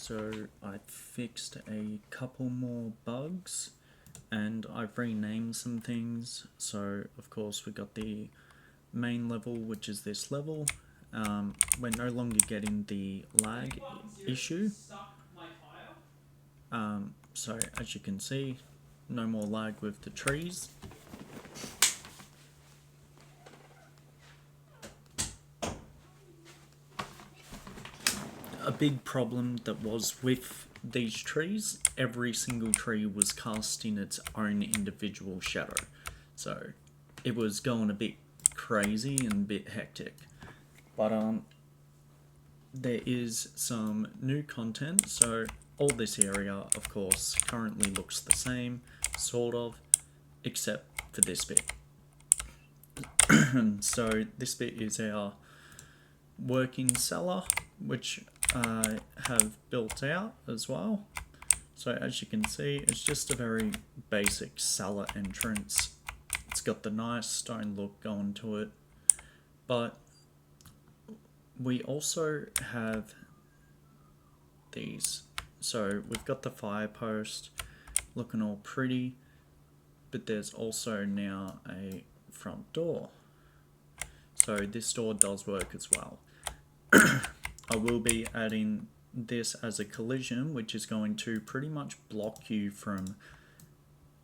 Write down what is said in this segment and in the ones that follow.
So I fixed a couple more bugs and I've renamed some things. So of course we got the main level, which is this level. We're no longer getting the lag issue. So as you can see, no more lag with the trees. A big problem that was with these trees, every single tree was casting its own individual shadow. So it was going a bit crazy and a bit hectic. But there is some new content, so all this area of course currently looks the same, sort of, except for this bit. So this bit is our working cellar, which I have built out as well. So as you can see, it's just a very basic cellar entrance. It's got the nice stone look going to it, but we also have these. So we've got the fire post looking all pretty, but there's also now a front door. So this door does work as well. I will be adding this as a collision, which is going to pretty much block you from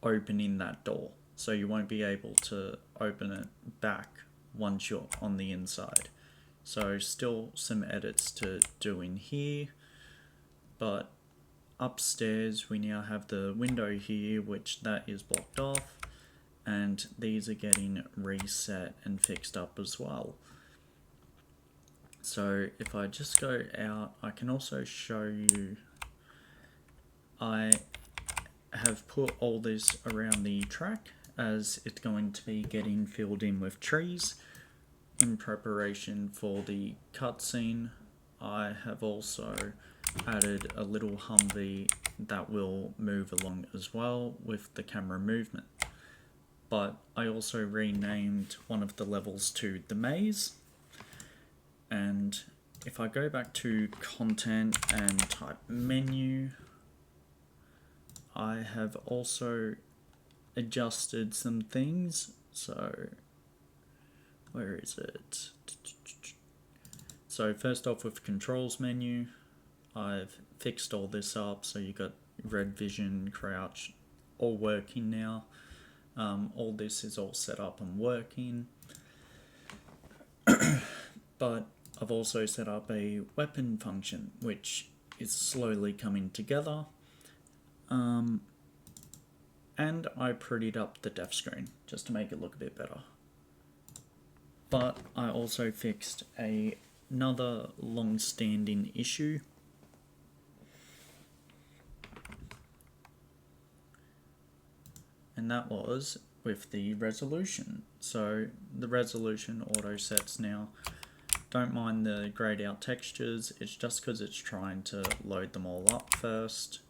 opening that door. So you won't be able to open it back once you're on the inside. So still some edits to do in here, but upstairs we now have the window here, which that is blocked off, and these are getting reset and fixed up as well. So if I just go out, I can also show you, I have put all this around the track as it's going to be getting filled in with trees in preparation for the cutscene. I have also added a little Humvee that will move along as well with the camera movement. But I also renamed one of the levels to the maze. And if I go back to content and type menu, I have also adjusted some things. So where is it? So first off, with controls menu, I've fixed all this up. So you got red vision, crouch, all working now. All this is all set up and working. But I've also set up a weapon function, which is slowly coming together. And I prettied up the death screen just to make it look a bit better. But I also fixed another long-standing issue. And that was with the resolution. So the resolution auto sets now. Don't mind the grayed out textures, it's just because it's trying to load them all up first.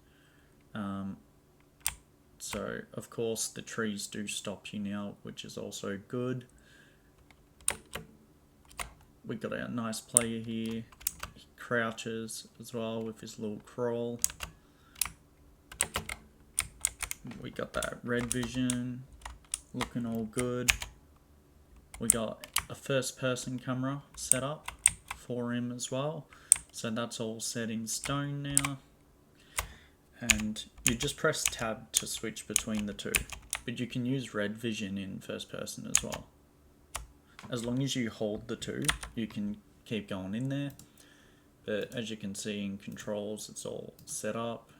So of course the trees do stop you now, which is also good. We got a nice player here. He crouches as well with his little crawl. We got that red vision looking all good. We got a first person camera set up for him as well. So that's all set in stone now. And you just press tab to switch between the two. But you can use red vision in first person as well. As long as you hold the two, you can keep going in there. But as you can see in controls, it's all set up.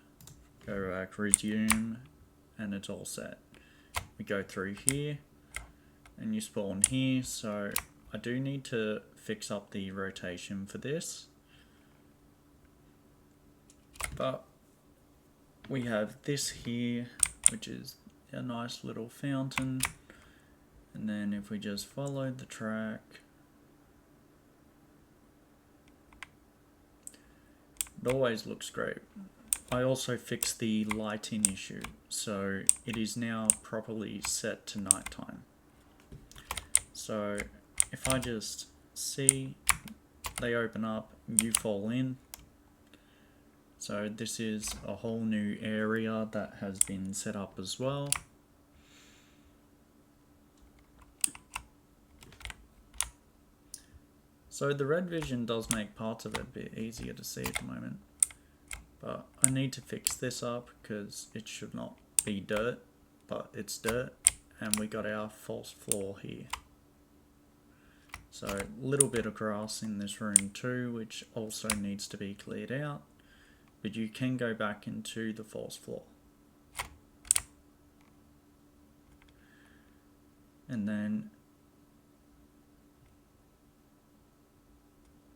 Go back, resume, and it's all set. We go through here, and you spawn here. So I do need to fix up the rotation for this. But we have this here, which is a nice little fountain. And then if we just follow the track, it always looks great. I also fixed the lighting issue, so it is now properly set to nighttime. So if I just see, they open up, you fall in. So this is a whole new area that has been set up as well. So the red vision does make parts of it a bit easier to see at the moment. But I need to fix this up because it should not be dirt, but it's dirt. And we got our false floor here. So a little bit of grass in this room too, which also needs to be cleared out. But you can go back into the false floor. And then,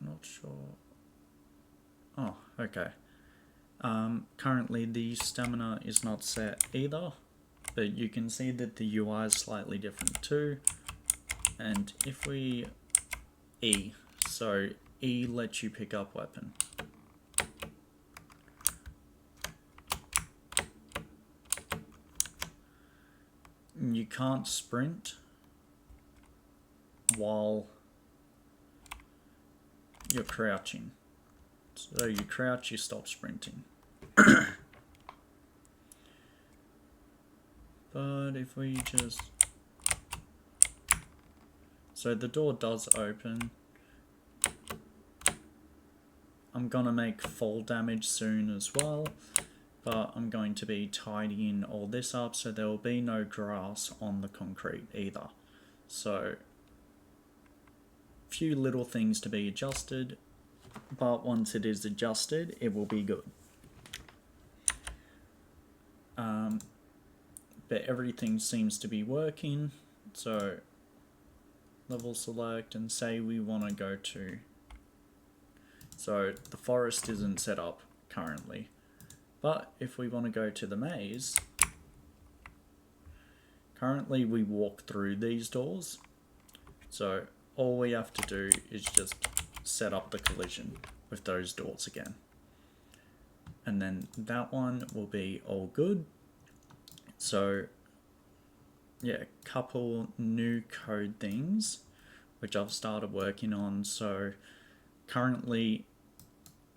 not sure. Oh, okay. Currently the stamina is not set either, but you can see that the UI is slightly different too. And if we E, so E lets you pick up weapon. You can't sprint while you're crouching. So you crouch, you stop sprinting. But if we just... So the door does open. I'm gonna make fall damage soon as well, but I'm going to be tidying all this up so there will be no grass on the concrete either. So, few little things to be adjusted, but once it is adjusted, it will be good. But everything seems to be working, so level select and say we want to go to... So the forest isn't set up currently, but if we want to go to the maze, currently we walk through these doors, so all we have to do is just set up the collision with those doors again. And then that one will be all good. So yeah, couple new code things which I've started working on. So currently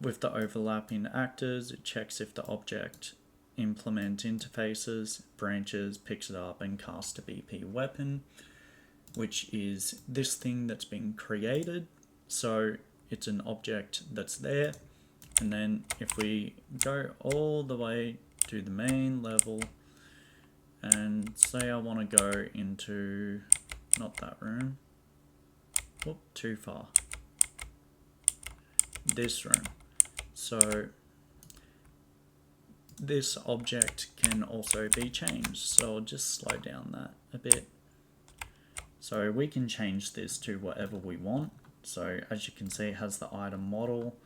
with the overlapping actors, it checks if the object implement interfaces, branches, picks it up and casts a BP weapon, which is this thing that's been created. So it's an object that's there. And then if we go all the way to the main level and say I want to go into, not that room, whoop, too far, this room. So this object can also be changed. So I'll just slow down that a bit. So we can change this to whatever we want. So as you can see, it has the item model,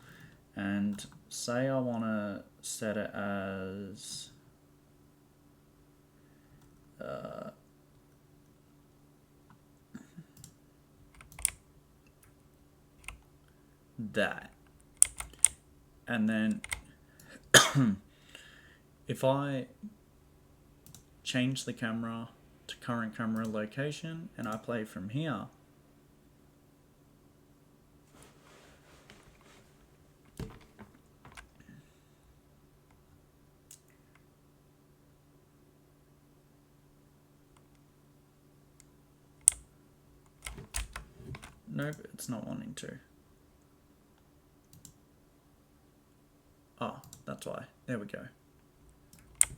and say I want to set it as that. And then if I change the camera to current camera location and I play from here, nope, it's not wanting to. Oh, that's why. There we go.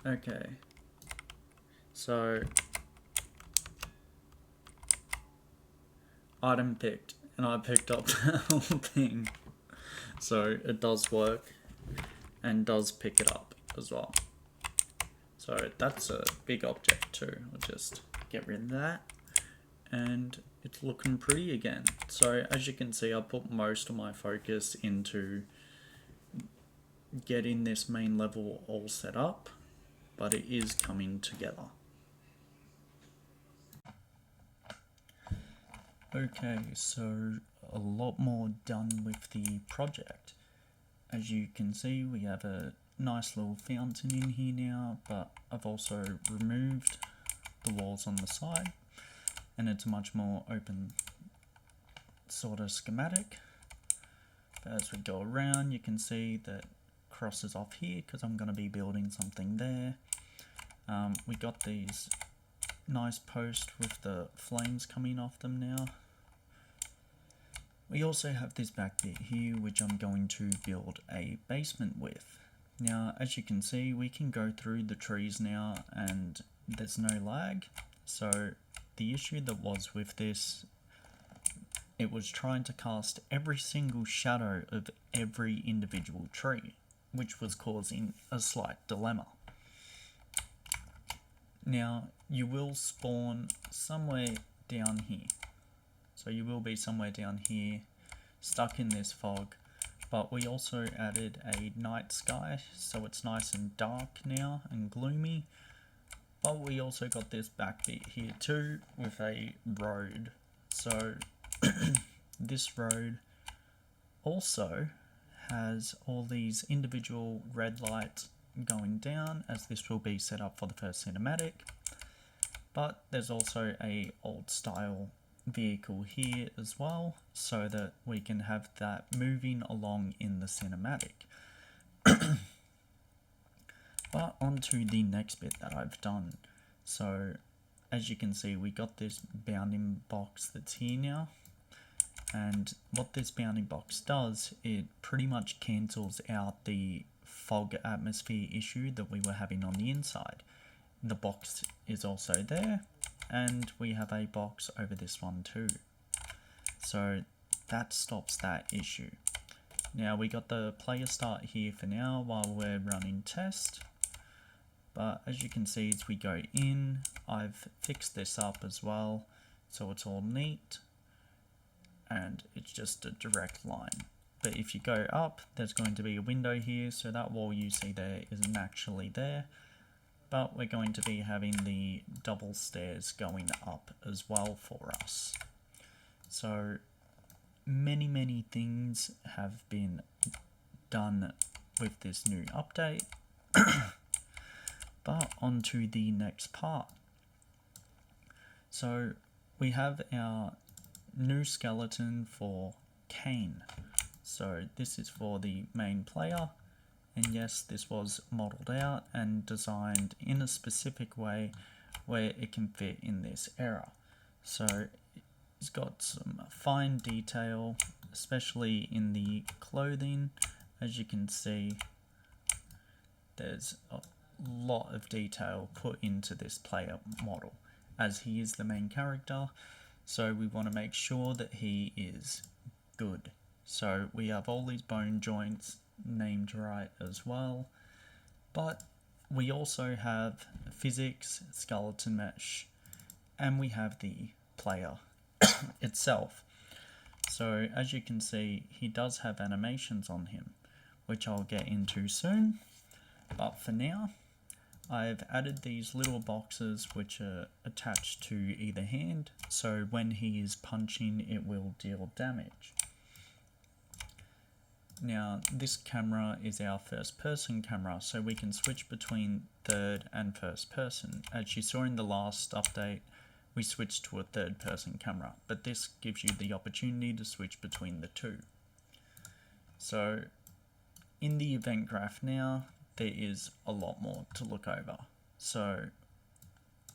Okay. So, item picked, and I picked up the whole thing. So it does work, and does pick it up as well. So that's a big object too. I'll just get rid of that. And it's looking pretty again. So as you can see, I put most of my focus into getting this main level all set up, but it is coming together. Okay, so a lot more done with the project. As you can see, we have a nice little fountain in here now, but I've also removed the walls on the side, and it's a much more open sort of schematic. But as we go around, you can see that crosses off here because I'm going to be building something there. We got these nice posts with the flames coming off them now. We also have this back bit here which I'm going to build a basement with. Now as you can see, we can go through the trees now and there's no lag. So the issue that was with this, it was trying to cast every single shadow of every individual tree, which was causing a slight dilemma. Now you will spawn somewhere down here. So you will be somewhere down here, stuck in this fog, but we also added a night sky, so it's nice and dark now and gloomy. But we also got this back bit here too with a road. So this road also has all these individual red lights going down, as this will be set up for the first cinematic. But there's also a old style vehicle here as well, so that we can have that moving along in the cinematic. But on to the next bit that I've done. So as you can see, we got this bounding box that's here now, and what this bounding box does, it pretty much cancels out the fog atmosphere issue that we were having on the inside. The box is also there, and we have a box over this one too, so that stops that issue. Now we got the player start here for now while we're running test, but as you can see as we go in, I've fixed this up as well, so it's all neat and it's just a direct line. But if you go up, there's going to be a window here, so that wall you see there isn't actually there. But we're going to be having the double stairs going up as well for us. So many things have been done with this new update. But on to the next part. So we have our new skeleton for Cain. So this is for the main player. And yes, this was modeled out and designed in a specific way where it can fit in this era. So it's got some fine detail, especially in the clothing. As you can see, there's a lot of detail put into this player model, as he is the main character. So we want to make sure that he is good. So we have all these bone joints named right as well, but we also have physics, skeleton mesh, and we have the player itself. So as you can see, he does have animations on him, which I'll get into soon, but for now I've added these little boxes which are attached to either hand, so when he is punching it will deal damage. Now this camera is our first person camera, so we can switch between third and first person. As you saw in the last update, we switched to a third person camera, but this gives you the opportunity to switch between the two. So in the event graph now, there is a lot more to look over. So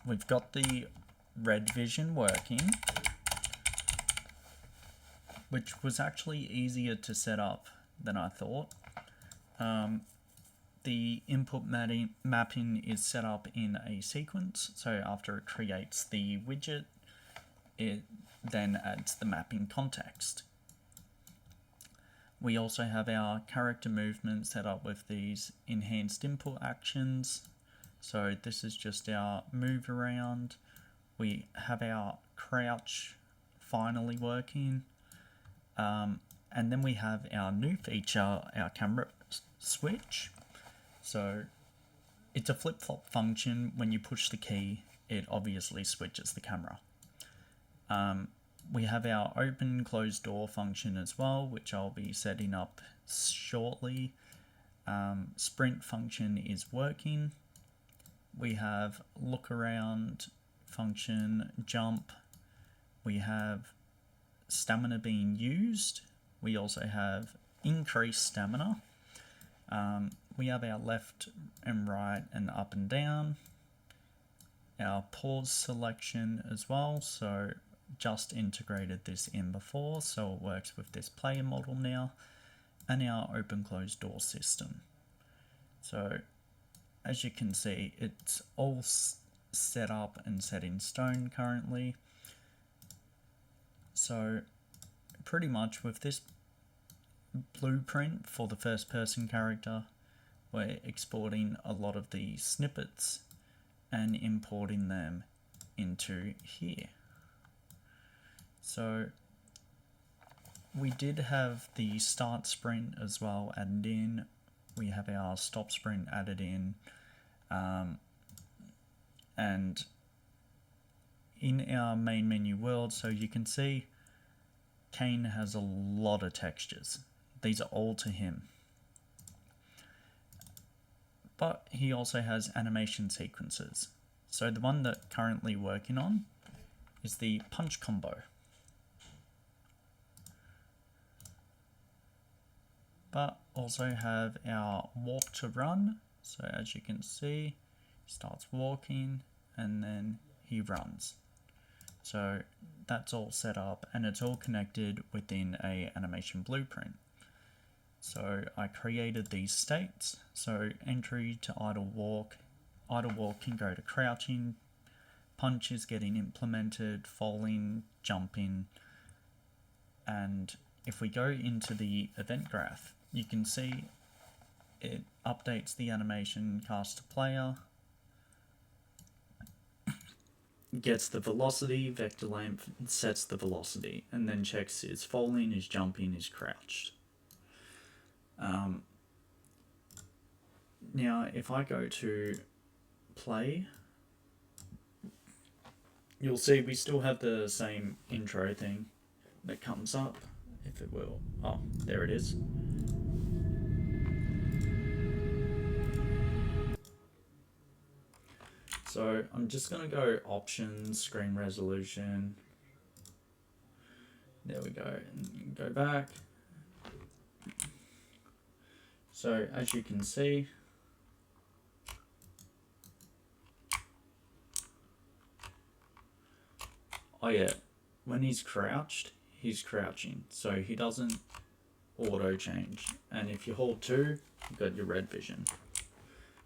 we've got the red vision working, which was actually easier to set up than I thought. The input mapping is set up in a sequence, so after it creates the widget, it then adds the mapping context. We also have our character movement set up with these enhanced input actions. So this is just our move around. We have our crouch finally working. And then we have our new feature, our camera switch. So it's a flip-flop function. When you push the key, it obviously switches the camera. We have our open closed door function as well, which I'll be setting up shortly. Sprint function is working. We have look around function, jump. We have stamina being used. We also have increased stamina, We have our left and right and up and down. Our pause selection as well, so just integrated this in before, so it works with this player model now, and our open closed door system. So as you can see, it's all set up and set in stone currently. So pretty much with this blueprint for the first person character, we're exporting a lot of the snippets and importing them into here. So we did have the start sprint as well added in. We have our stop sprint added in. And in our main menu world, so you can see Kane has a lot of textures. These are all to him. But he also has animation sequences. So the one that currently working on is the punch combo. But also have our walk to run. So as you can see, he starts walking and then he runs. So that's all set up and it's all connected within a animation blueprint. So I created these states. So entry to idle walk can go to crouching, punch is getting implemented, falling, jumping, and if we go into the event graph, you can see it updates the animation cast to player, gets the velocity, vector length, sets the velocity, and then checks is falling, is jumping, is crouched. Now, if I go to play, you'll see we still have the same intro thing that comes up, if it will. Oh, there it is. So I'm just going to go options, screen resolution. There we go, and go back. So as you can see, oh yeah, when he's crouched, he's crouching, so he doesn't auto change. And if you hold 2, you've got your red vision,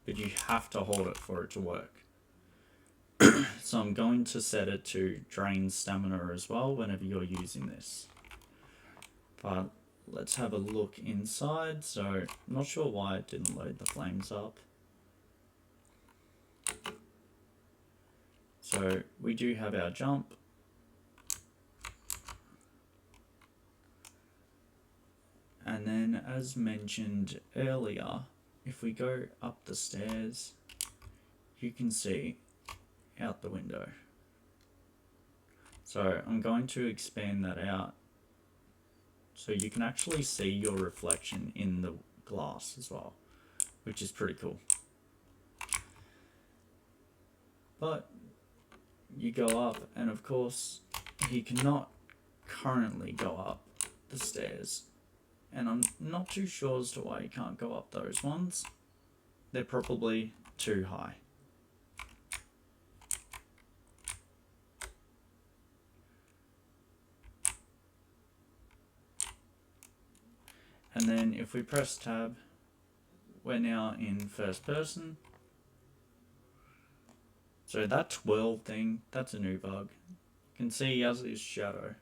but you have to hold it for it to work. So I'm going to set it to drain stamina as well whenever you're using this. But let's have a look inside. So I'm not sure why it didn't load the flames up. So we do have our jump. And then as mentioned earlier, if we go up the stairs, you can see out the window. So I'm going to expand that out so you can actually see your reflection in the glass as well, which is pretty cool. But you go up, and of course he cannot currently go up the stairs, and I'm not too sure as to why you can't go up those ones. They're probably too high. And then if we press tab, we're now in first person. So that twirl thing, that's a new bug. You can see he has his shadow.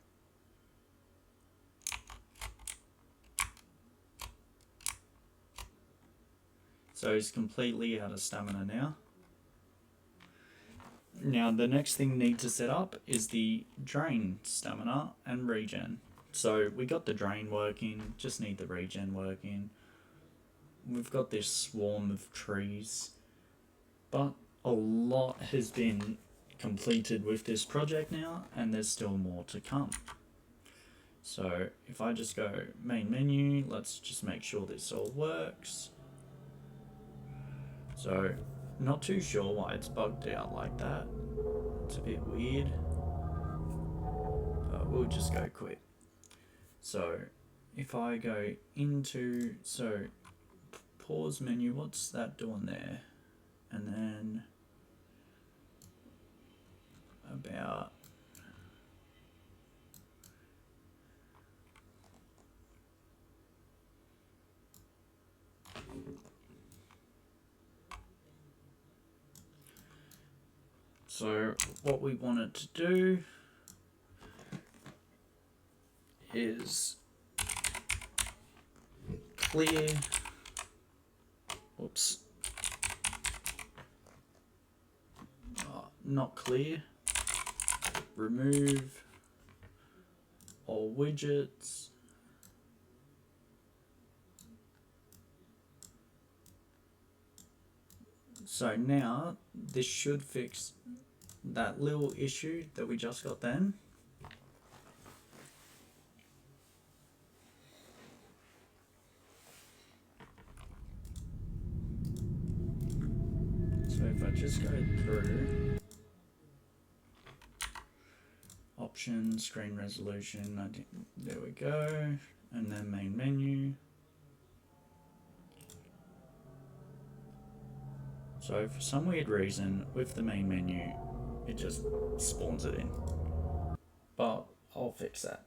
So he's completely out of stamina now. Now the next thing we need to set up is the drain stamina and regen. So we got the drain working, just need the regen working. We've got this swarm of trees, but a lot has been completed with this project now, and there's still more to come. So if I just go main menu, let's just make sure this all works. So not too sure why it's bugged out like that. It's a bit weird, but we'll just go quit. So if I go into, so pause menu, what's that doing there? And then about so what we wanted to do is clear, oops, not clear, remove all widgets, so now this should fix that little issue that we just got then. So if I just go through options, screen resolution, there we go, and then main menu. So for some weird reason with the main menu it just spawns it in, but I'll fix that.